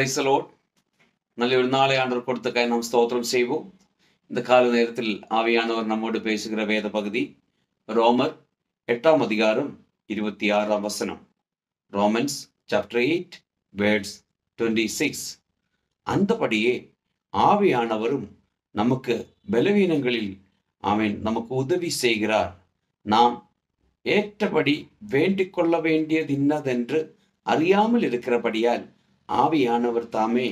Praise the Lord. நல்ல ஒரு நாளை ஆண்டவர் கொடுத்தக்காய் நாம் ஸ்தோத்திரம் செய்வோம். இந்த கால நேரத்தில் ஆவியானவர் நம்மோடு பேசுகிற வேத பகுதி ரோமர் 8ஆம் அதிகாரம் 26ஆம் வசனம். Romans chapter 8 words 26. அந்தபடியே ஆவியானவரும் நமக்கு பலவீனங்களில் நமக்கு உதவி செய்கிறார். நாம் ஏற்றபடி வேண்டிக் கொள்ள வேண்டியது இன்னதென்று அறியாமல் இருக்கிறபடியால் ஆவியானவர் தாமே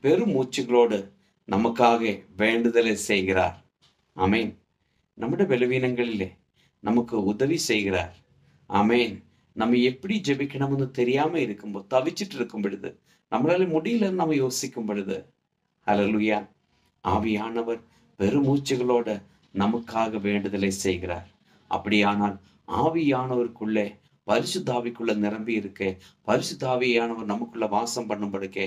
பெருமூச்சுகளோடு நமக்காக வேண்டுதலை செய்கிறார். ஆமேன். நம்முடைய பலவீனங்களிலே நமக்கு உதவி செய்கிறார். ஆமேன். நம்ம எப்படி ஜெபிக்கணும்னு தெரியாம இருக்கும்போது, தவிச்சிட்டு இருக்கும் பொழுது, நம்மளால முடியலன்னு நம்ம யோசிக்கும் பொழுது, ஹல்லேலூயா, ஆவியானவர் பெருமூச்சுகளோட நமக்காக வேண்டுதலை செய்கிறார். அப்படியானால் ஆவியானவருக்குள்ளே பரிசுத்தாவிக்குள்ள நிரம்பி இருக்க, பரிசுத்தாவியானவர் நமக்குள்ள வாசம் பண்ணும்படிக்க,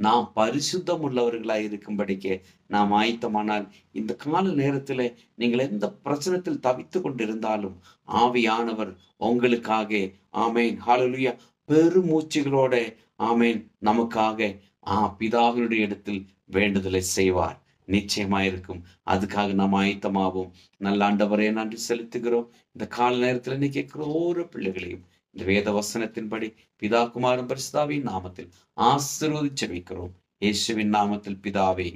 நாம் பரிசுத்தம் உள்ளவர்களாய் இருக்கும்படிக்க நாம் ஆயத்தமானால், இந்த கால நேரத்தில் நீங்கள் எந்த பிரச்சனத்தில் தவித்து கொண்டிருந்தாலும் ஆவியானவர் உங்களுக்காக ஆமேன் ஹல்லேலூயா பெருமூச்சுகளோட ஆமேன் நமக்காக பிதாவினுடைய இடத்தில் வேண்டுதலை செய்வார். நிச்சயமாயிருக்கும். அதுக்காக நாம் ஆயத்தமாவோம். நல்ல ஆண்டவரே நன்றி செலுத்துகிறோம். இந்த கால நேரத்தில் இன்னைக்கு கேட்கிற ஒவ்வொரு பிள்ளைகளையும் இந்த வேத வசனத்தின்படி பிதா குமாரன் பரிசுத்தாவின் நாமத்தில் ஆசீர்வதித்து ஜெபிக்கிறோம். இயேசுவின் நாமத்தில் பிதாவே.